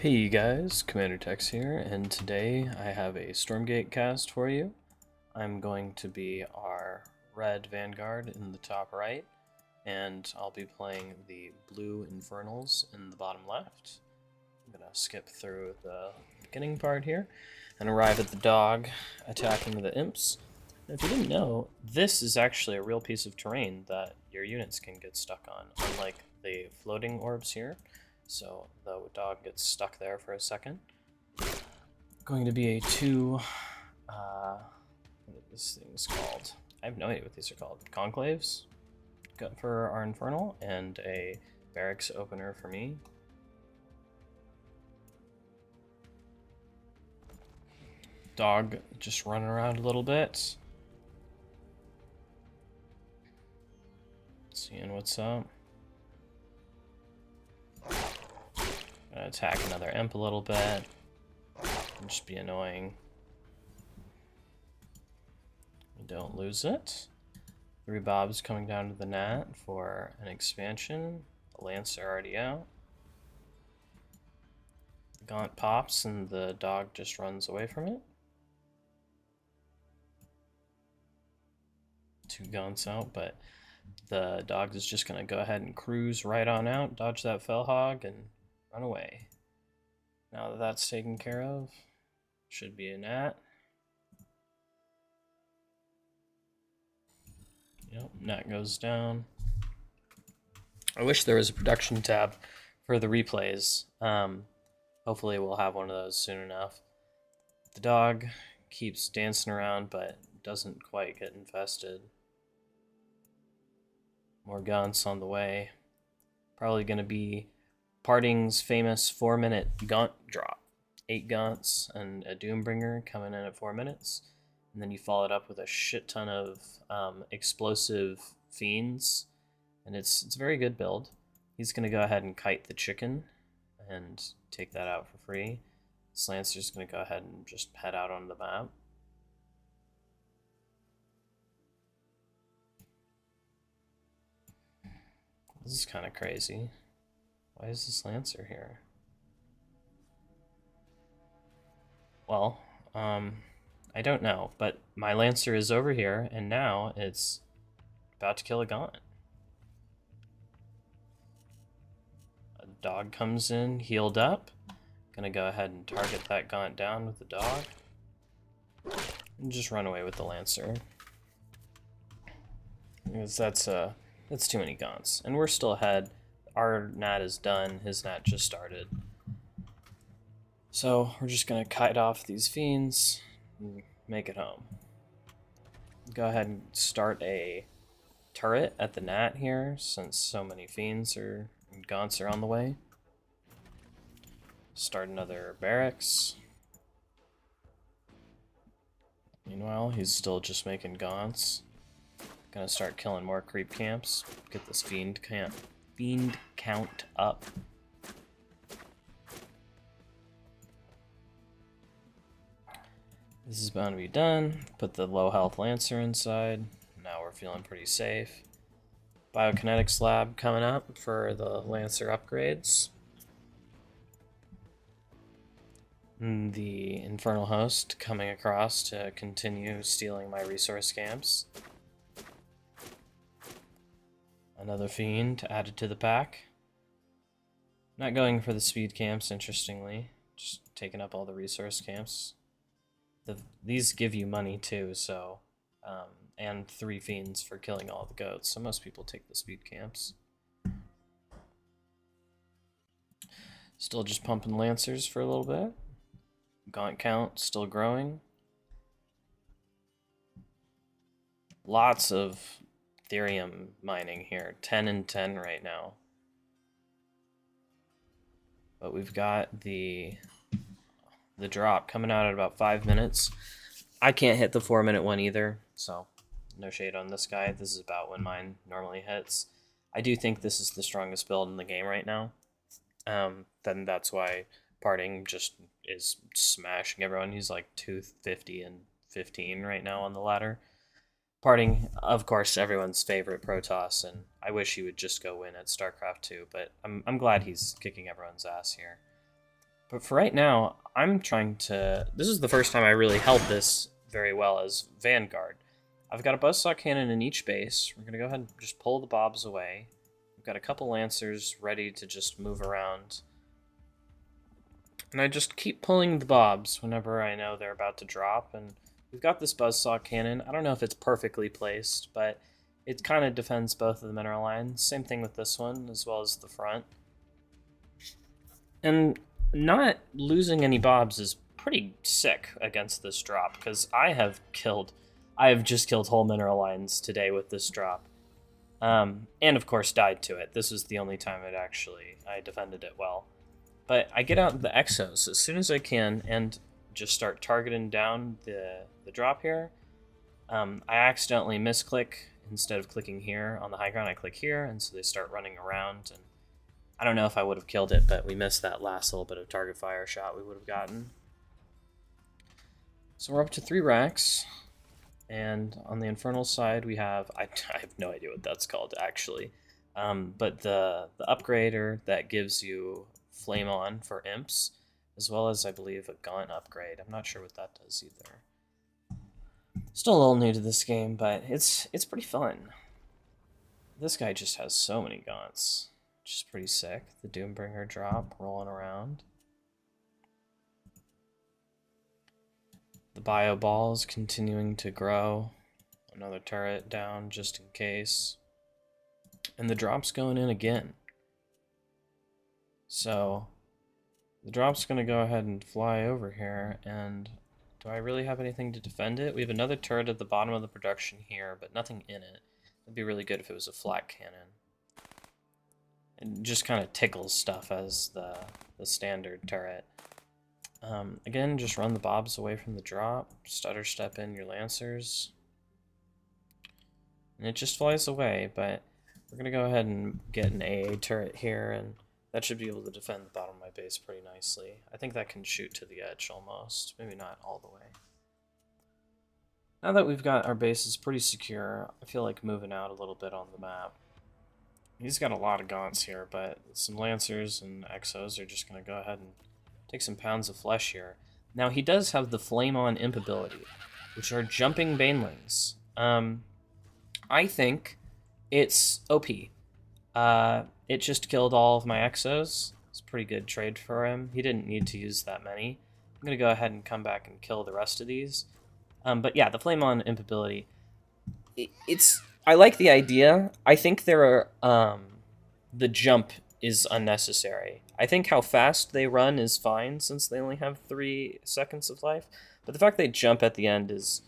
Hey you guys, Commander Tex here, and today I have a Stormgate cast for you. I'm going to be our red Vanguard in the top right, and I'll be playing the blue Infernals in the bottom left. I'm going to skip through the beginning part here and arrive at the dog attacking the Imps. Now, if you didn't know, this is actually a real piece of terrain that your units can get stuck on, unlike the floating orbs here. So the dog gets stuck there for a second. Going to be a what this thing's called? I have no idea what these are called. Conclaves for our Infernal, and a barracks opener for me. Dog just running around a little bit. Seeing what's up. Gonna attack another imp a little bit. And just be annoying. We don't lose it. 3 Bobs coming down to the Nat for an expansion. The Lancer already out. The Gaunt pops and the dog just runs away from it. 2 Gaunts out, but the dog is just gonna go ahead and cruise right on out, dodge that Fell Hog, and run away. Now that that's taken care of, should be a Nat. Yep, Nat goes down. I wish there was a production tab for the replays. Hopefully we'll have one of those soon enough. The dog keeps dancing around but doesn't quite get infested. More Gaunts on the way. Probably going to be Parting's famous 4-minute Gaunt drop. 8 Gaunts and a Doombringer coming in at 4 minutes. And then you follow it up with a shit ton of explosive fiends. And it's a very good build. He's going to go ahead and kite the chicken and take that out for free. This Lancer's going to go ahead and just head out on the map. This is kind of crazy. Why is this Lancer here? Well, I don't know, but my Lancer is over here, and now it's about to kill a Gaunt. A dog comes in, healed up. Gonna go ahead and target that Gaunt down with the dog. And just run away with the Lancer. Because that's too many Gaunts. And we're still ahead. Our Nat is done, his Nat just started. So we're just gonna kite off these fiends and make it home. Go ahead and start a turret at the Nat here, since so many fiends and Gaunts are on the way. Start another barracks. Meanwhile, he's still just making Gaunts. Gonna start killing more creep camps. Get this fiend count up. This is bound to be done. Put the low health Lancer inside. Now we're feeling pretty safe. Biokinetics lab coming up for the Lancer upgrades. And the Infernal Host coming across to continue stealing my resource camps. Another fiend added to the pack. Not going for the speed camps, interestingly. Just taking up all the resource camps. These give you money too, so and 3 fiends for killing all the goats. So most people take the speed camps. Still just pumping Lancers for a little bit. Gaunt count still growing. Lots of Therium mining here. 10 and 10 right now. But we've got the drop coming out at about 5 minutes. I can't hit the 4-minute one either, so no shade on this guy. This is about when mine normally hits. I do think this is the strongest build in the game right now. Then that's why Parting just is smashing everyone. He's like 250 and 15 right now on the ladder. Parting, of course, everyone's favorite Protoss, and I wish he would just go win at StarCraft 2, but I'm glad he's kicking everyone's ass here. But for right now, I'm trying to... This is the first time I really held this very well as Vanguard. I've got a buzzsaw cannon in each base. We're going to go ahead and just pull the bobs away. We've got a couple lancers ready to just move around. And I just keep pulling the bobs whenever I know they're about to drop. And we've got this buzzsaw cannon. I don't know if it's perfectly placed, but it kind of defends both of the mineral lines. Same thing with this one, as well as the front. And not losing any bobs is pretty sick against this drop, because I have just killed whole mineral lines today with this drop. And of course died to it. This was the only time I defended it well. But I get out the exos as soon as I can and just start targeting down the drop here. I accidentally misclick. Instead of clicking here on the high ground, I click here, and so they start running around. And I don't know if I would have killed it, but we missed that last little bit of target fire shot we would have gotten. So we're up to 3 racks. And on the Infernal side, we have... I have no idea what that's called, actually. But the upgrader that gives you Flame On for Imps, as well as, I believe, a Gaunt upgrade. I'm not sure what that does either. Still a little new to this game, but it's pretty fun. This guy just has so many gaunts, which is pretty sick. The Doombringer drop, rolling around. The bio ball is continuing to grow. Another turret down just in case. And the drop's going in again. So the drop's going to go ahead and fly over here, and do I really have anything to defend it? We have another turret at the bottom of the production here, but nothing in it. It'd be really good if it was a flat cannon. It just kind of tickles stuff as the standard turret. Again, just run the bobs away from the drop, stutter step in your lancers, and it just flies away. But we're going to go ahead and get an AA turret here, and that should be able to defend the bottom of my base pretty nicely. I think that can shoot to the edge almost, maybe not all the way. Now that we've got our bases pretty secure, I feel like moving out a little bit on the map. He's got a lot of gaunts here, but some lancers and exos are just going to go ahead and take some pounds of flesh here. Now he does have the Flame On Imp ability, which are jumping banelings. I think it's OP. It just killed all of my exos. It's a pretty good trade for him. He didn't need to use that many. I'm going to go ahead and come back and kill the rest of these. But yeah, the Flame On Imp ability, I like the idea. I think the jump is unnecessary. I think how fast they run is fine, since they only have 3 seconds of life. But the fact they jump at the end is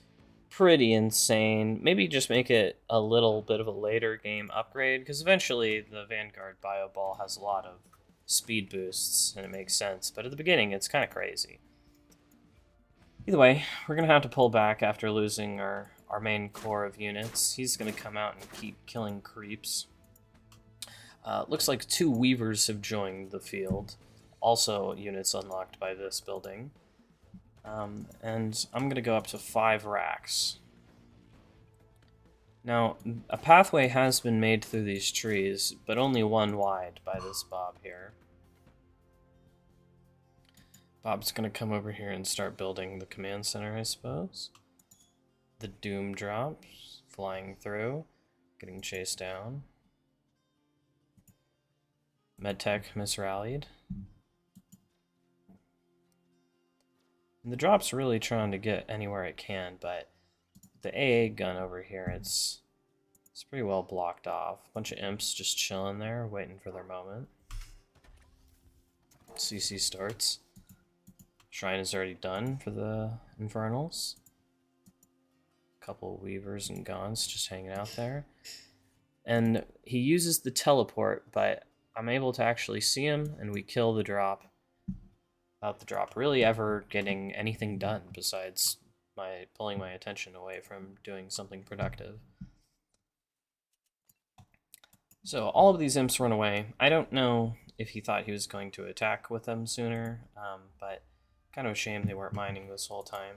pretty insane. Maybe just make it a little bit of a later game upgrade, because eventually the Vanguard Bio Ball has a lot of speed boosts, and it makes sense. But at the beginning, it's kind of crazy. Either way, we're going to have to pull back after losing our main core of units. He's going to come out and keep killing creeps. Looks like 2 Weavers have joined the field. Also units unlocked by this building. And I'm going to go up to 5 racks. Now, a pathway has been made through these trees, but only 1 wide by this Bob here. Bob's going to come over here and start building the command center, I suppose. The Doom drops, flying through, getting chased down. Medtech misrallied. And the drop's really trying to get anywhere it can, but the AA gun over here, it's pretty well blocked off. A bunch of imps just chilling there, waiting for their moment. CC starts. Shrine is already done for the Infernals. A couple of Weavers and Gaunts just hanging out there. And he uses the teleport, but I'm able to actually see him, and we kill the drop without the drop really ever getting anything done besides pulling my attention away from doing something productive. So all of these imps run away. I don't know if he thought he was going to attack with them sooner, but kind of a shame they weren't mining this whole time.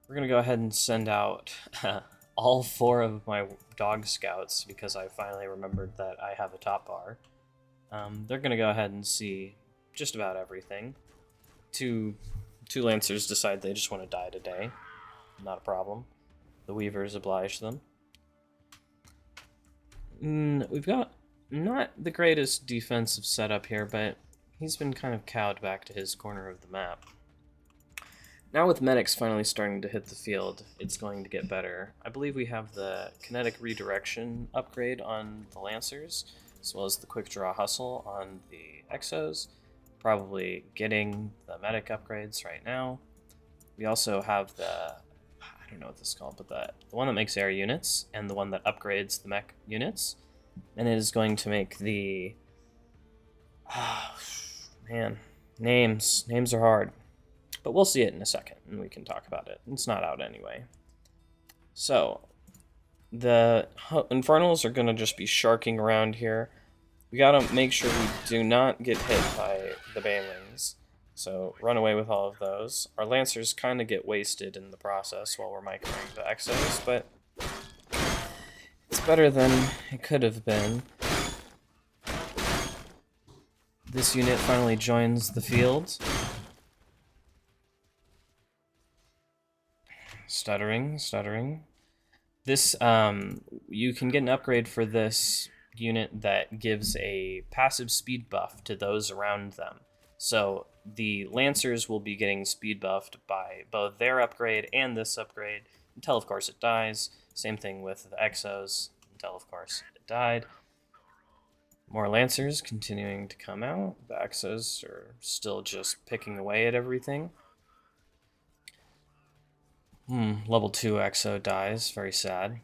We're going to go ahead and send out all 4 of my dog scouts, because I finally remembered that I have a top bar. They're going to go ahead and see just about everything. Two Lancers decide they just want to die today. Not a problem. The Weavers oblige them. We've got not the greatest defensive setup here, but he's been kind of cowed back to his corner of the map. Now with medics finally starting to hit the field, it's going to get better. I believe we have the kinetic redirection upgrade on the Lancers, as well as the quick draw hustle on the Exos. Probably getting the medic upgrades right now. We also have the, I don't know what this is called, but the one that makes air units, and the one that upgrades the mech units. And it is going to make the, man, names are hard. But we'll see it in a second, and we can talk about it. It's not out anyway. So, the Infernals are going to just be sharking around here. We gotta make sure we do not get hit by the Banelings. So, run away with all of those. Our Lancers kind of get wasted in the process while we're microing the Exos, but it's better than it could have been. This unit finally joins the field. Stuttering. This, you can get an upgrade for this unit that gives a passive speed buff to those around them. So the Lancers will be getting speed buffed by both their upgrade and this upgrade, until of course it dies. Same thing with the Exos, until of course it died. More Lancers continuing to come out. The Exos are still just picking away at everything. Level 2 Exo dies, very sad.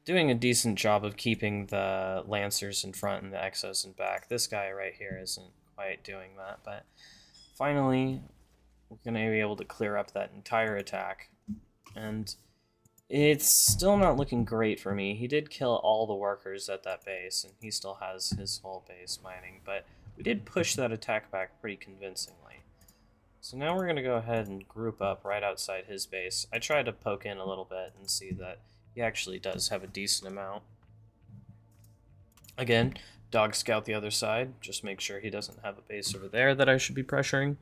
Doing a decent job of keeping the Lancers in front and the Exos in back. This guy right here isn't quite doing that, but finally we're going to be able to clear up that entire attack. And it's still not looking great for me. He did kill all the workers at that base, and he still has his whole base mining, but we did push that attack back pretty convincingly. So now we're going to go ahead and group up right outside his base. I tried to poke in a little bit and see that he actually does have a decent amount. Again, dog scout the other side. Just make sure he doesn't have a base over there that I should be pressuring.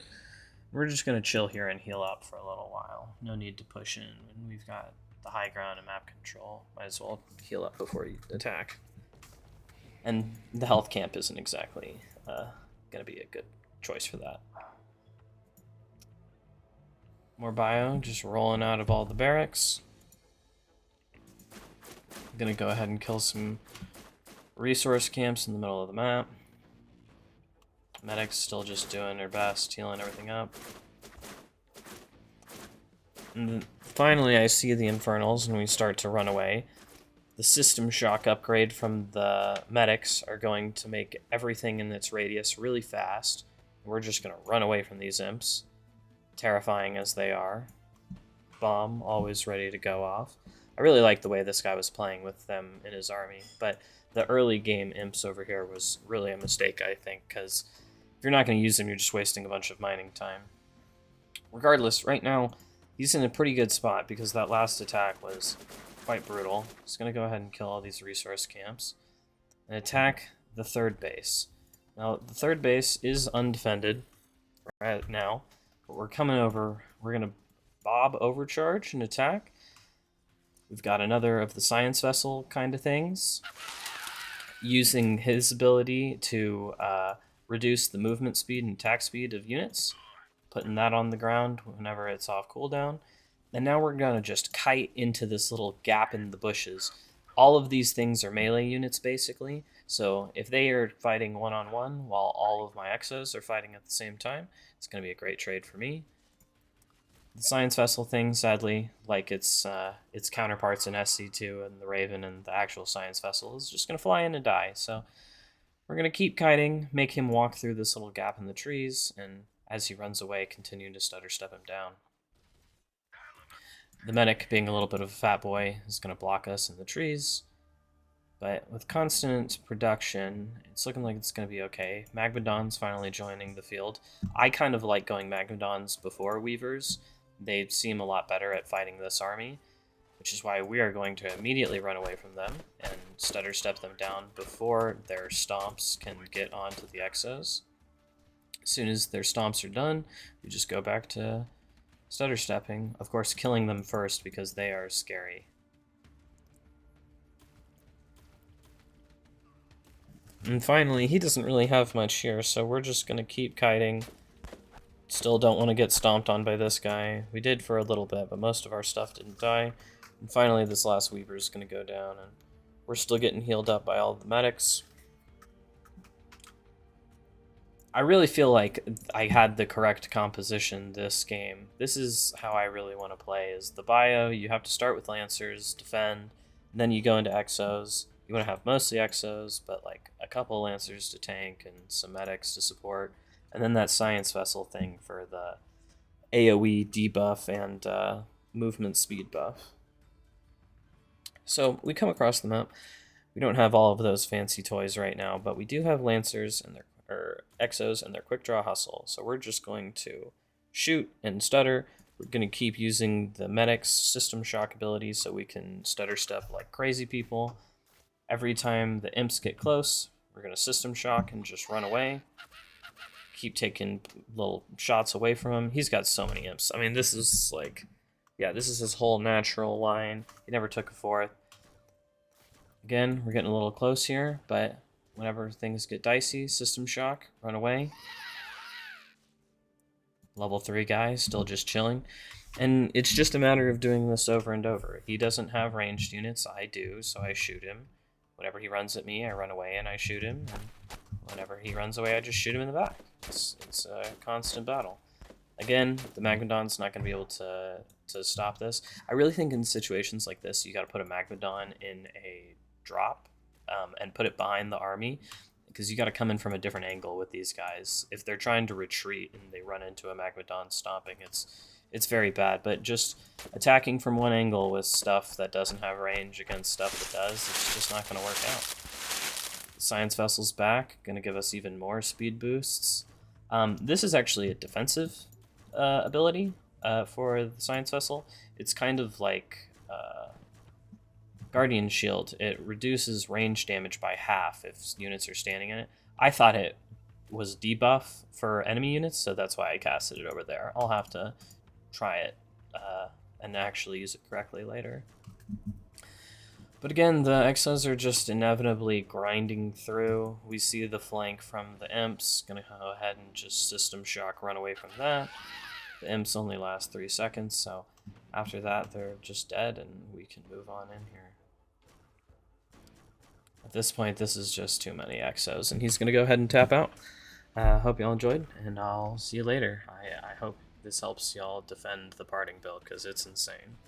We're just going to chill here and heal up for a little while. No need to push in. And we've got the high ground and map control. Might as well heal up before you attack. And the health camp isn't exactly going to be a good choice for that. More bio, just rolling out of all the barracks. I'm gonna go ahead and kill some resource camps in the middle of the map. Medics still just doing their best, healing everything up. And then finally I see the Infernals and we start to run away. The system shock upgrade from the medics are going to make everything in its radius really fast. We're just gonna run away from these imps. Terrifying as they are. Bomb always ready to go off. I really like the way this guy was playing with them in his army, but the early game imps over here was really a mistake, I think, because if you're not going to use them, you're just wasting a bunch of mining time. Regardless, right now, he's in a pretty good spot because that last attack was quite brutal. Just going to go ahead and kill all these resource camps and attack the third base. Now, the third base is undefended right now. But we're coming over, we're going to bob overcharge and attack. We've got another of the science vessel kind of things. Using his ability to reduce the movement speed and attack speed of units. Putting that on the ground whenever it's off cooldown. And now we're going to just kite into this little gap in the bushes. All of these things are melee units basically. So if they are fighting one-on-one while all of my Exos are fighting at the same time, it's going to be a great trade for me. The Science Vessel thing, sadly, like its counterparts in SC2 and the Raven and the actual Science Vessel, is just going to fly in and die. So we're going to keep kiting, make him walk through this little gap in the trees, and as he runs away, continue to stutter step him down. The medic, being a little bit of a fat boy, is going to block us in the trees. But with constant production, it's looking like it's going to be okay. Magmadon's finally joining the field. I kind of like going Magmadons before Weavers. They seem a lot better at fighting this army. which is why we are going to immediately run away from them and stutter step them down before their stomps can get onto the exos. As soon as their stomps are done, we just go back to stutter stepping, of course killing them first because they are scary. And finally, he doesn't really have much here, so we're just going to keep kiting. Still don't want to get stomped on by this guy. We did for a little bit, but most of our stuff didn't die. And finally, this last Weaver is going to go down, and we're still getting healed up by all the medics. I really feel like I had the correct composition this game. This is how I really want to play, is the bio. You have to start with Lancers, defend, and then you go into Exos. You want to have mostly Exos, but like a couple Lancers to tank and some medics to support. And then that Science Vessel thing for the AoE debuff and movement speed buff. So we come across the map. We don't have all of those fancy toys right now, but we do have Lancers and their Exos and their quick draw hustle. So we're just going to shoot and stutter. We're going to keep using the medic's system shock ability so we can stutter step like crazy people. Every time the imps get close, we're going to system shock and just run away. Keep taking little shots away from him. He's got so many imps. I mean, this is like, yeah, this is his whole natural line. He never took a fourth. Again, we're getting a little close here, but whenever things get dicey, system shock, run away. Level 3 guy, still just chilling. And it's just a matter of doing this over and over. He doesn't have ranged units, I do, so I shoot him. Whenever he runs at me, I run away and I shoot him. And whenever he runs away, I just shoot him in the back. It's a constant battle. Again, the Magmadon's not going to be able to stop this. I really think in situations like this, you got to put a Magmadon in a drop and put it behind the army, because you got to come in from a different angle with these guys. If they're trying to retreat and they run into a Magmadon stomping, it's very bad. But just attacking from one angle with stuff that doesn't have range against stuff that does, it's just not going to work out. Science Vessel's back, going to give us even more speed boosts. This is actually a defensive ability for the Science Vessel. It's kind of like Guardian Shield. It reduces range damage by half if units are standing in it. I thought it was debuff for enemy units, so that's why I casted it over there. I'll have to try it and actually use it correctly later. But again, the Exos are just inevitably grinding through. We see the flank from the Imps. Gonna go ahead and just system shock, run away from that. The Imps only last 3 seconds, so after that they're just dead and we can move on in here. At this point, this is just too many Exos, and he's gonna go ahead and tap out. Hope y'all enjoyed, and I'll see you later. I hope this helps y'all defend the parting build, because it's insane.